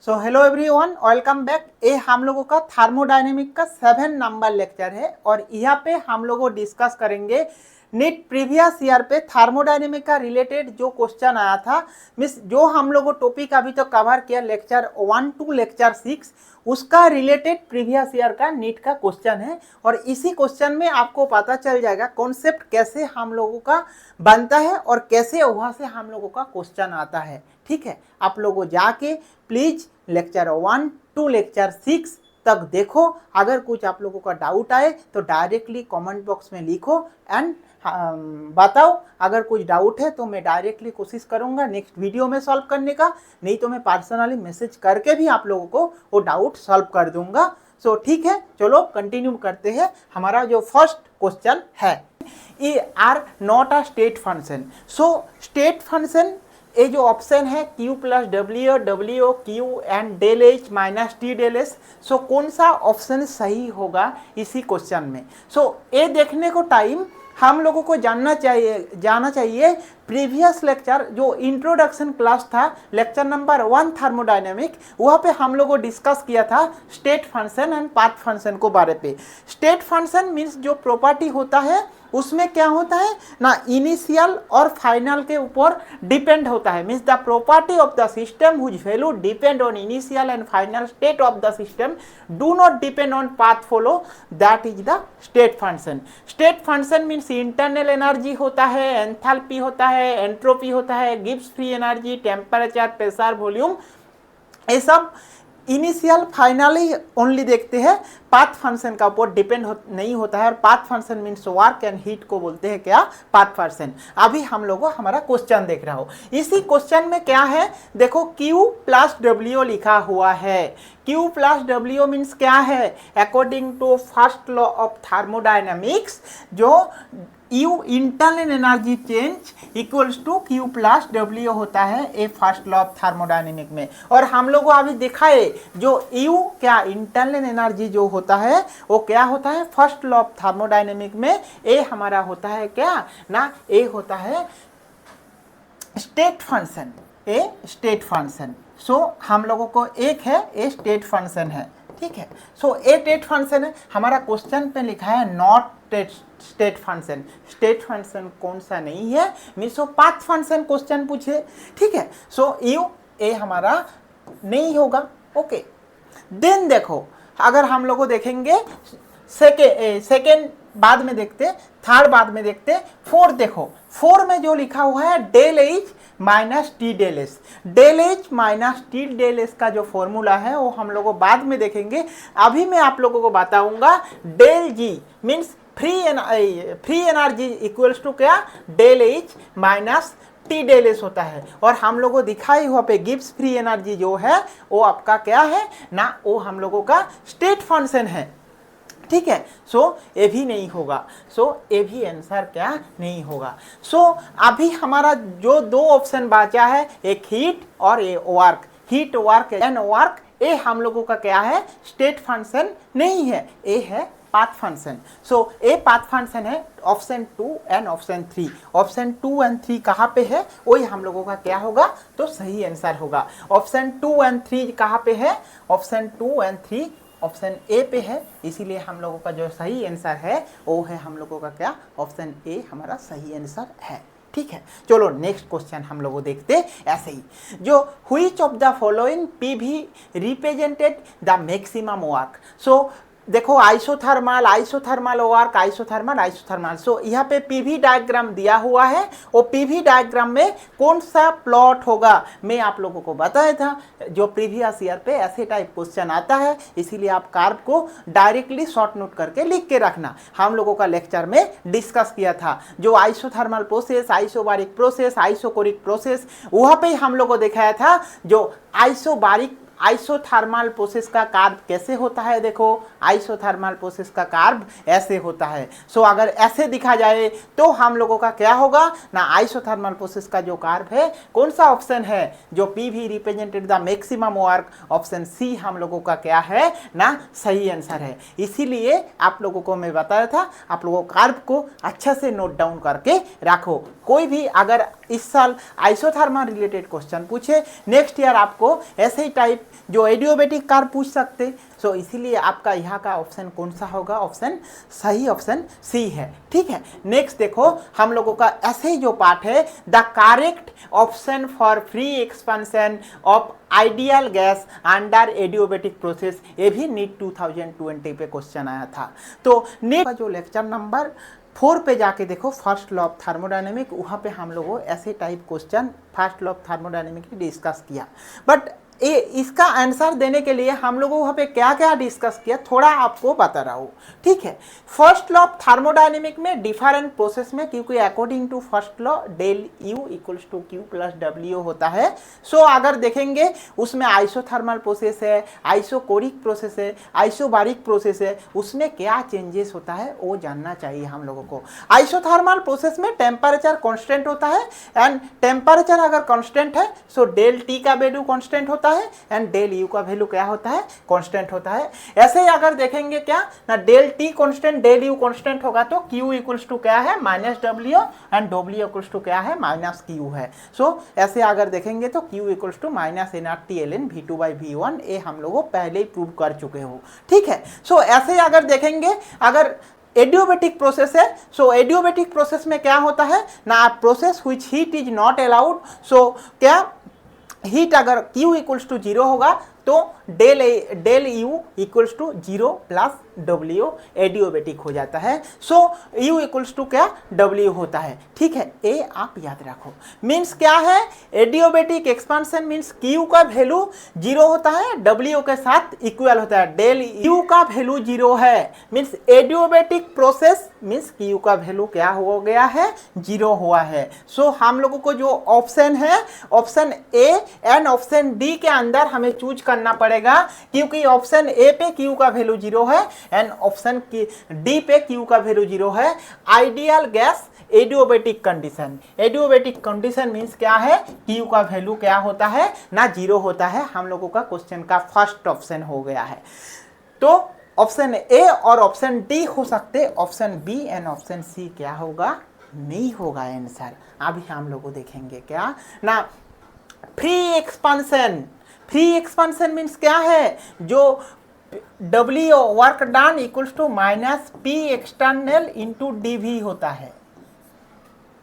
So hello everyone, welcome back. ये हम लोगों का थर्मोडायनेमिक का 7 नंबर लेक्चर है और यहाँ पे हम लोग डिस्कस करेंगे नीट प्रीवियस ईयर पे थर्मोडायनेमिक का रिलेटेड जो क्वेश्चन आया था। मीन्स जो हम लोग टॉपिक अभी तो कवर किया लेक्चर 1 टू लेक्चर 6, उसका रिलेटेड प्रीवियस ईयर का नीट का क्वेश्चन है। और इसी क्वेश्चन में आपको पता चल जाएगा कॉन्सेप्ट कैसे हम लोगों का बनता है और कैसे वहाँ से हम लोगों का क्वेश्चन आता है। ठीक है, आप लोगों जाके प्लीज लेक्चर 1 टू लेक्चर 6 तक देखो। अगर कुछ आप लोगों का डाउट आए तो डायरेक्टली कमेंट बॉक्स में लिखो एंड बताओ। अगर कुछ डाउट है तो मैं डायरेक्टली कोशिश करूंगा नेक्स्ट वीडियो में सॉल्व करने का, नहीं तो मैं पर्सनली मैसेज करके भी आप लोगों को वो डाउट सॉल्व कर दूंगा। सो ठीक है, चलो कंटिन्यू करते हैं। हमारा जो फर्स्ट क्वेश्चन है, ये are not a state function. So state function ये जो ऑप्शन है Q plus W W Q and del H minus T del S. So कौन सा ऑप्शन सही होगा इसी क्वेश्चन में। सो ये देखने को टाइम हम लोगों को जाना चाहिए प्रीवियस लेक्चर जो इंट्रोडक्शन क्लास था, लेक्चर नंबर 1 थर्मोडायनेमिक, वहाँ पे हम लोगों को डिस्कस किया था state function and path function को बारे पे। स्टेट फंक्शन मीन्स जो प्रॉपर्टी होता है उसमें क्या होता है ना, इनिशियल और फाइनल के ऊपर डिपेंड होता है। Means the property of the system whose value depend on initial and final state of the system do not depend on path follow, that is the state function. State function means internal energy होता है, enthalpy होता है, entropy होता है, Gibbs free energy, temperature, pressure, volume, ये सब initial finally only देखते हैं। पाथ फंक्शन का ऊपर डिपेंड नहीं होता है। और path function means work and heat को बोलते हैं क्या, पाथ फंक्शन। अभी हम लोग हमारा क्वेश्चन देख रहा हो, इसी क्वेश्चन में क्या है देखो, Q प्लस डब्ल्यू लिखा हुआ है। Q प्लस डब्ल्यू मीन्स क्या है, according to first law of thermodynamics, जो U internal energy change equals to Q plus W होता है a first law of thermodynamic में। और हम लोग अभी दिखाए जो U क्या इंटरनल एनर्जी जो होता है वो क्या होता है फर्स्ट लॉ ऑफ थर्मोडायनेमिक में, ए हमारा होता है क्या ना, ए होता है स्टेट फंक्शन, ए स्टेट फंक्शन। सो हम लोगों को एक है ए स्टेट फंक्शन है। ठीक है, सो ए स्टेट फंक्शन है। हमारा क्वेश्चन पे लिखा है not state function. State function कौन सा नहीं है, मीन्स पाथ फंक्शन क्वेश्चन पूछे। ठीक है, सो यू ए हमारा नहीं होगा। ओके, देन देखो अगर हम लोग देखेंगे सेकेंड बाद में देखते, थर्ड बाद में देखते, फोर्थ देखो, फोर में जो लिखा हुआ है del H minus T del S. Del H minus T del S का जो फॉर्मूला है वो हम लोग बाद में देखेंगे। अभी मैं आप लोगों को बताऊंगा del G means free energy equals to क्या, del H minus T del S होता है। और हम लोगों को दिखाई हुआ पे गिब्स फ्री एनर्जी जो है वो आपका क्या है ना, वो हम लोगों का स्टेट फंक्शन है। ठीक है, सो ये भी नहीं होगा। सो ये भी आंसर क्या नहीं होगा। सो अभी हमारा जो दो ऑप्शन बचा है, एक हीट और ये work. Heat work and work, ये हम लोगों का क्या है स्टेट फंक्शन नहीं है, ये है path function. So a path function है option 2 and option 3। Option 2 and 3 कहाँ पे है, वही हम लोगों का क्या होगा तो सही आंसर होगा। ऑप्शन 2 एंड 3 कहाँ पे है, ऑप्शन 2 एंड 3 ऑप्शन ए पे है, इसीलिए हम लोगों का जो सही आंसर है वो है हम लोगों का क्या, ऑप्शन ए हमारा सही आंसर है। ठीक है, चलो नेक्स्ट क्वेश्चन हम लोग देखते ऐसे ही, जो which of the following PV represented the maximum work. So देखो isothermal, isothermal work, isothermal, isothermal. So यहाँ पे पीवी डायग्राम दिया हुआ है, वो पीवी डायग्राम में कौन सा प्लॉट होगा मैं आप लोगों को बताया था। जो प्रीवियस ईयर पे ऐसे टाइप क्वेश्चन आता है, इसीलिए आप कार्व को डायरेक्टली शॉर्ट नोट करके लिख के रखना। हम लोगों का लेक्चर में डिस्कस किया था जो isothermal process, isobaric process, isochoric process, वहाँ पे हम लोगों को दिखाया था जो आइसोथर्मल प्रोसेस का कार्व कैसे होता है। देखो आइसोथर्मल प्रोसेस का कार्व ऐसे होता है। सो अगर ऐसे दिखा जाए तो हम लोगों का क्या होगा ना, आइसोथर्मल प्रोसेस का जो कार्व है कौन सा ऑप्शन है जो PV represented the maximum work, option C हम लोगों का क्या है ना सही आंसर है। इसीलिए आप लोगों को मैं बताया था, आप लोगों कार्व को अच्छा से नोट डाउन करके रखो। कोई भी अगर इस साल आइसोथर्मल रिलेटेड क्वेश्चन पूछे, नेक्स्ट ईयर आपको ऐसे ही टाइप जो एडियोबेटिक कार्ब पूछ सकते। सो इसीलिए आपका यहाँ का ऑप्शन कौन सा होगा, ऑप्शन सही ऑप्शन सी है। ठीक है, नेक्स्ट देखो हम लोगों का ऐसे ही जो पार्ट है, the correct option for free expansion of ideal gas under adiabatic process, ये भी नीट 2020 पे क्वेश्चन आया था। तो नेक्स्ट का जो लेक्चर नंबर 4 पे जाके देखो, फर्स्ट लॉ ऑफ थर्मोडायनेमिक, वहाँ पे हम लोगों ऐसे type question first law of thermodynamic discuss किया। बट ये इसका आंसर देने के लिए हम लोगों वहाँ पे क्या क्या डिस्कस किया थोड़ा आपको बता रहा हूँ। ठीक है, फर्स्ट लॉ ऑफ थर्मोडायनेमिक में डिफरेंट प्रोसेस में, क्योंकि according to first law del U equals to Q plus W होता है। सो अगर देखेंगे उसमें आइसोथर्मल प्रोसेस है, आइसोकोरिक प्रोसेस है, आइसोबारिक प्रोसेस है, उसमें क्या चेंजेस होता है वो जानना चाहिए हम लोगों को। आइसोथर्मल प्रोसेस में टेम्परेचर कॉन्स्टेंट होता है, एंड टेम्परेचर अगर कॉन्स्टेंट है सो डेल टी का वैल्यू कॉन्स्टेंट होता है एंड डेल यू का वैल्यू क्या होता है, कांस्टेंट होता है। ऐसे ही अगर देखेंगे क्या ना, del T constant del U constant होगा तो क्यू इक्वल्स टू क्या है, minus W, and W equals to क्या है, माइनस क्यू है। सो ऐसे अगर देखेंगे तो Q equals to minus N R T L N V two by V one, ये हम लोग पहले ही प्रूव कर चुके हो। ठीक है, सो ऐसे ही अगर देखेंगे, अगर एडियोबेटिक प्रोसेस है, सो एडियोबेटिक प्रोसेस में क्या होता है ना, process which heat is not allowed, so क्या हीट अगर Q इक्वल्स टू 0 होगा तो del U equals to 0 plus W adiabatic हो जाता है। सो U इक्वल्स टू क्या, W होता है। ठीक है, ये आप याद रखो। मीन्स क्या है, एडियोबेटिक एक्सपांशन मीन्स Q का वैल्यू 0 होता है, W के साथ इक्वल होता है। डेल U का वैल्यू 0 है, मीन्स एडियोबेटिक प्रोसेस मीन्स Q का वैल्यू क्या हो गया है, 0 हुआ है। सो हम लोगों को जो ऑप्शन है, option A and option D के अंदर हमें चूज करना पड़ेगा, क्योंकि ऑप्शन ए पे Q का वैल्यू 0 है एंड ऑप्शन डी पे Q का वैल्यू 0 है। Ideal gas adiabatic condition, adiabatic condition means क्या है, Q का वैल्यू क्या होता है ना, 0 होता है। हम लोगों का क्वेश्चन का फर्स्ट ऑप्शन हो गया है। तो ऑप्शन ए और ऑप्शन डी हो सकते, option B and option C क्या होगा, नहीं होगा आंसर। अभी हम लोग देखेंगे क्या ना, free expansion, free expansion means क्या है, जो W work done equals to minus P external into D V होता है।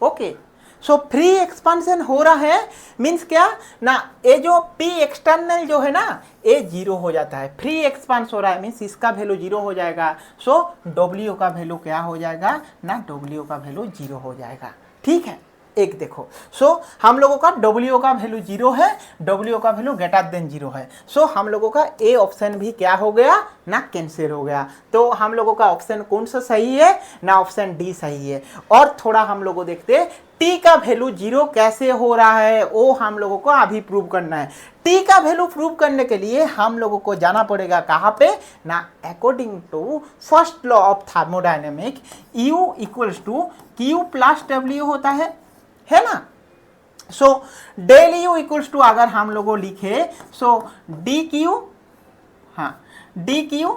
ओके, सो फ्री एक्सपांशन हो रहा है मीन्स क्या ना, ये जो P एक्सटर्नल जो है ना ये 0 हो जाता है। फ्री एक्सपांस हो रहा है मीन्स इसका वैल्यू 0 हो जाएगा। सो W का वैल्यू क्या हो जाएगा ना, W का वैल्यू 0 हो जाएगा। ठीक है, एक देखो, सो हम लोगों का W का वैल्यू 0 है, W का वैल्यू ग्रेटर देन 0 है। सो हम लोगों का ए ऑप्शन भी क्या हो गया ना, कैंसिल हो गया। तो हम लोगों का ऑप्शन कौन सा सही है ना, ऑप्शन डी सही है। और थोड़ा हम लोगों देखते हैं टी का वैल्यू 0 कैसे हो रहा है, वो हम लोगों को अभी प्रूव करना है। टी का वैल्यू प्रूव करने के लिए हम लोगों को जाना पड़ेगा कहाँ पे ना, according to first law of thermodynamic, U equals to Q plus W होता है ना। So del U equals to अगर हम लोगों लिखे, सो डी क्यू, हाँ D Q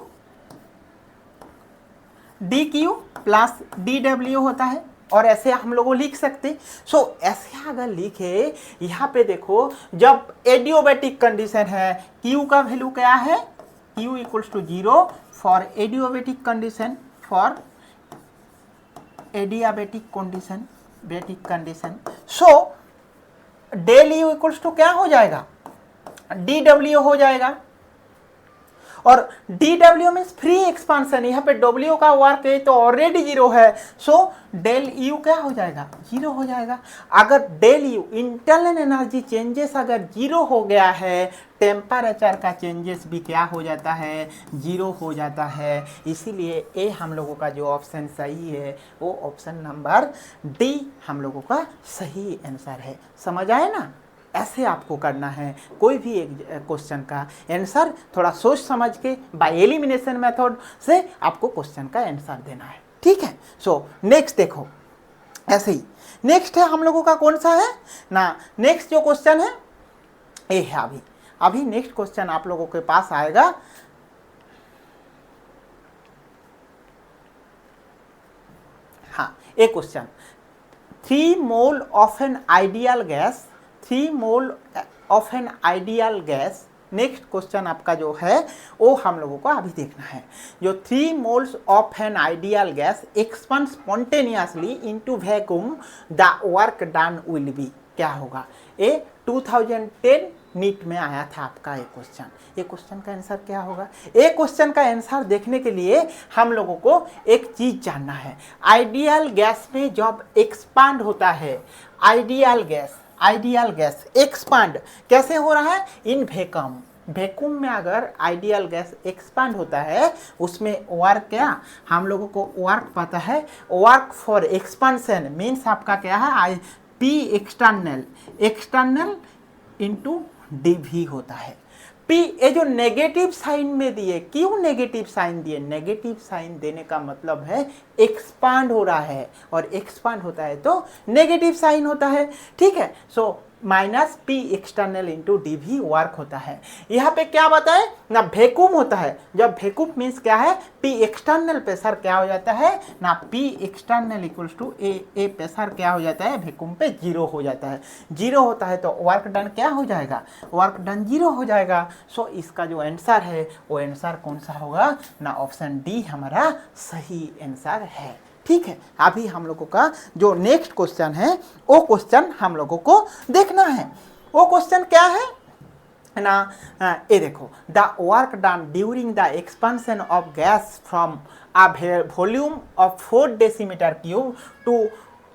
plus D W होता है, और ऐसे हम लोगों लिख सकते। सो ऐसे अगर लिखे, यहाँ पे देखो जब एडियोबेटिक कंडीशन है, Q का वैल्यू क्या है, Q equals to 0 for adiabatic condition, for adiabatic condition, बेटिक condition. So del U equals to क्या हो जाएगा, डी डब्ल्यू हो जाएगा, और D W means free expansion, यहाँ पे डब्ल्यू का वर्क है तो ऑलरेडी 0 है। सो डेल यू क्या हो जाएगा, 0 हो जाएगा। अगर del U internal energy changes अगर 0 हो गया है, टेम्परेचर का चेंजेस भी क्या हो जाता है, 0 हो जाता है। इसीलिए ए हम लोगों का जो ऑप्शन सही है वो ऑप्शन नंबर डी हम लोगों का सही आंसर है। समझ आए ना, ऐसे आपको करना है कोई भी एक क्वेश्चन का आंसर, थोड़ा सोच समझ के बाय एलिमिनेशन मेथड से आपको क्वेश्चन का आंसर देना है। ठीक है, सो नेक्स्ट देखो, ऐसे ही नेक्स्ट है हम लोगों का कौन सा है ना, नेक्स्ट जो क्वेश्चन है ये है अभी नेक्स्ट क्वेश्चन आप लोगों के पास आएगा। हाँ, एक question, 3 mole of an ideal gas, 3 mole of an ideal gas next question आपका जो है वो हम लोगों को अभी देखना है। जो 3 moles of an ideal gas expand spontaneously into vacuum the work done will be, क्या होगा? ये 2010 नीट में आया था आपका ये क्वेश्चन। ये क्वेश्चन का आंसर क्या होगा? ये क्वेश्चन का आंसर देखने के लिए हम लोगों को एक चीज जानना है। आइडियल गैस में जब एक्सपांड होता है, आइडियल गैस एक्सपांड कैसे हो रहा है? In vacuum. वैक्यूम में अगर आइडियल गैस एक्सपांड होता है उसमें वर्क, क्या हम लोगों को वर्क पता है, वर्क फॉर एक्सपांशन मीन्स आपका क्या है? पी एक्सटर्नल इंटू डी होता है। पी ये जो नेगेटिव साइन में दिए, क्यों नेगेटिव साइन दिए? नेगेटिव साइन देने का मतलब है एक्सपांड हो रहा है, और एक्सपांड होता है तो नेगेटिव साइन होता है, ठीक है। So minus P external into D भी वर्क होता है। यहाँ पे क्या बताए ना, वैक्यूम होता है। जब वैक्यूम मीन्स क्या है? पी एक्सटर्नल प्रेशर क्या हो जाता है ना, P external equals to a pressure क्या हो जाता है? वैक्यूम पे 0 हो जाता है। 0 होता है तो वर्क डन क्या हो जाएगा? वर्क डन 0 हो जाएगा। सो इसका जो आंसर है वो आंसर कौन सा होगा ना? ऑप्शन डी हमारा सही आंसर है, ठीक है। अभी हम लोगों का जो नेक्स्ट क्वेश्चन है वो क्वेश्चन हम लोगों को देखना है। वो क्वेश्चन क्या है ना, ये देखो, the work done during the expansion of gas from a volume of 4 decimetre cube two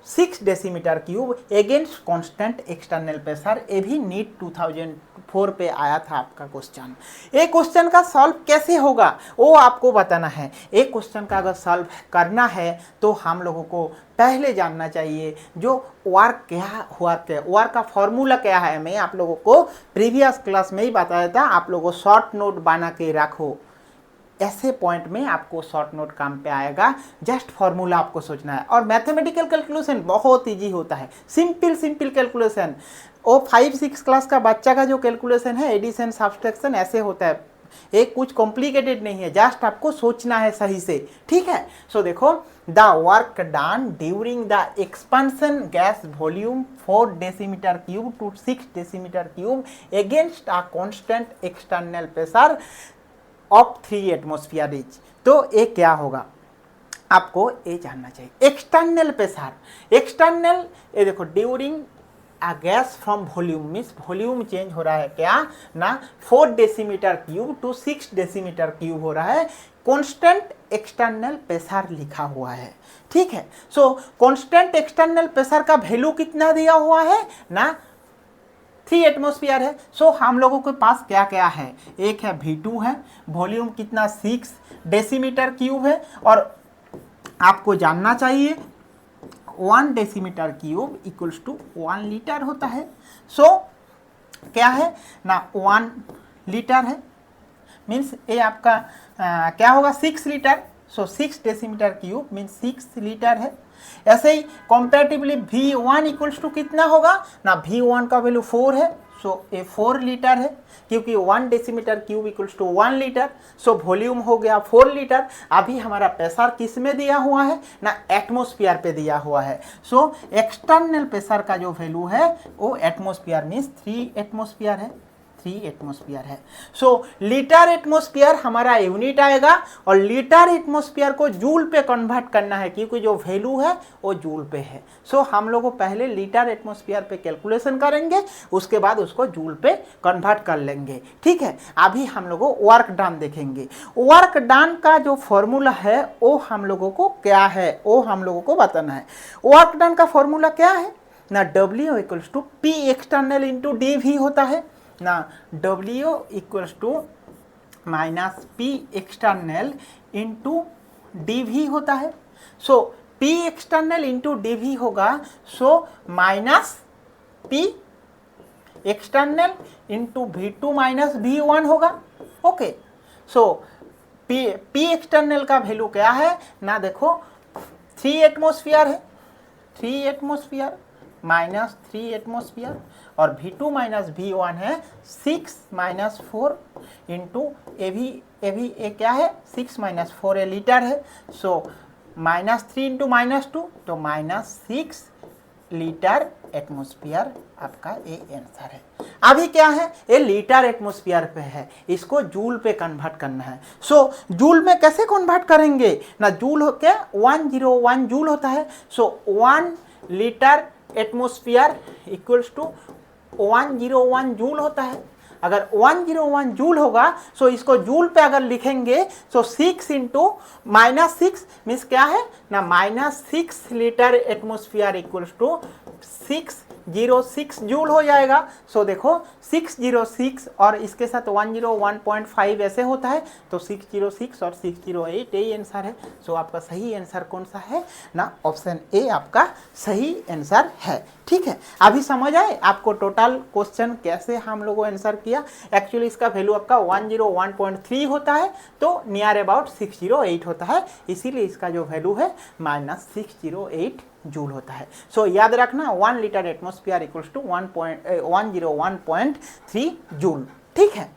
6 decimetre cube against constant external pressure. ये भी नीट 2004 पे आया था आपका क्वेश्चन। ये क्वेश्चन का सॉल्व कैसे होगा वो आपको बताना है। एक क्वेश्चन का अगर सॉल्व करना है तो हम लोगों को पहले जानना चाहिए जो वर्क क्या वर्क का फॉर्मूला क्या है। मैं आप लोगों को प्रीवियस क्लास में ही बताया था, आप लोगों को शॉर्ट नोट बना के रखो, ऐसे पॉइंट में आपको शॉर्ट नोट काम पे आएगा। जस्ट फॉर्मूला आपको सोचना है, और मैथमेटिकल कैलकुलेशन बहुत इजी होता है, सिंपल कैलकुलेशन। वो 5-6 क्लास का बच्चा का जो कैलकुलेशन है, एडिशन सब्सट्रैक्शन ऐसे होता है, ये कुछ कॉम्प्लिकेटेड नहीं है, जस्ट आपको सोचना है सही से, ठीक है। सो देखो, the work done during the expansion gas volume 4 decimetre cube two 6 decimetre cube against a constant external pressure of 3 atmosphere is. तो ये क्या होगा आपको ये जानना चाहिए। एक्सटर्नल प्रेशर, एक्सटर्नल ये देखो, during a gas from volume means volume change हो रहा है क्या ना, 4 decimetre cube two 6 decimetre cube हो रहा है। कांस्टेंट एक्सटर्नल प्रेशर लिखा हुआ है, ठीक है। सो कांस्टेंट एक्सटर्नल प्रेशर का वैल्यू कितना दिया हुआ है ना, 3 एटमॉस्फेयर है। सो हम लोगों के पास क्या क्या है, एक है V2 है, वॉल्यूम कितना 6 डेसीमीटर क्यूब है, और आपको जानना चाहिए 1 decimetre cube equals to 1 litre होता है। सो क्या है ना, 1 लीटर है, मीन्स ये आपका क्या होगा 6 लीटर। सो 6 डेसीमीटर क्यूब मीन्स 6 लीटर है। ऐसे ही कंपैरेटिवली V1 इक्वल्स टू कितना होगा ना, V1 का वैल्यू 4 है, सो ये 4 लीटर है, क्योंकि 1 decimetre cube equals to 1 litre. So volume हो गया 4 लीटर। अभी हमारा प्रेशर किस में दिया हुआ है ना, एटमॉस्फेयर पे दिया हुआ है। सो एक्सटर्नल प्रेशर का जो वैल्यू है वो एटमॉस्फेयर मीन्स 3 एटमॉस्फेयर है, 3 एटमॉस्फेयर है। सो लीटर एटमॉस्फेयर हमारा यूनिट आएगा, और लीटर एटमॉस्फेयर को जूल पे कन्वर्ट करना है, क्योंकि जो वैल्यू है वो जूल पे है। सो हम लोग पहले लीटर एटमॉस्फेयर पे कैलकुलेशन करेंगे, उसके बाद उसको जूल पे कन्वर्ट कर लेंगे, ठीक है। अभी हम लोग वर्क डन देखेंगे। वर्क डन का जो फॉर्मूला है वो हम लोगों को क्या है वो हम लोगों को बताना है। वर्क डन का फॉर्मूला क्या है ना, W equals to P external into DV होता है ना, W equals to minus P external into DV होता है। So P external into DV होगा, so minus P external into V2 minus V1 होगा, ओके। सो P एक्सटर्नल का value क्या है ना, देखो 3 एटमॉस्फेयर है, 3 एटमॉस्फेयर माइनस 3 एटमॉस्फेयर, और V2 माइनस V1 है 6 माइनस 4 इंटू ए क्या है 6 माइनस 4 लीटर है। सो -3 इंटू -2 तो -6 लीटर एटमॉस्फेयर आपका ये आंसर है। अभी क्या है, ये लीटर एटमॉस्फेयर पे है, इसको जूल पे कन्वर्ट करना है। सो जूल में कैसे कन्वर्ट करेंगे ना, जूल हो क्या 101 जूल होता है। So 1 litre atmosphere equals to 101 joule होता है। अगर 101 जूल होगा सो इसको जूल पे अगर लिखेंगे सो 6 इंटू -6 मीन्स क्या है ना, -6 litre atmosphere equals to 606 joule हो जाएगा। सो देखो 606 और इसके साथ 101.5 ऐसे होता है, तो 606 और 608 यही आंसर है। सो आपका सही आंसर कौन सा है ना, ऑप्शन ए आपका सही आंसर है। ठीक है, अभी समझ आए आपको टोटल क्वेश्चन कैसे हम लोगों आंसर किया। एक्चुअली इसका वैल्यू आपका 101.3 होता है, तो नियर अबाउट 608 होता है, इसीलिए इसका जो वैल्यू है -608 जूल होता है। सो याद रखना 1 litre atmosphere equals to 101.3 joule. ठीक है।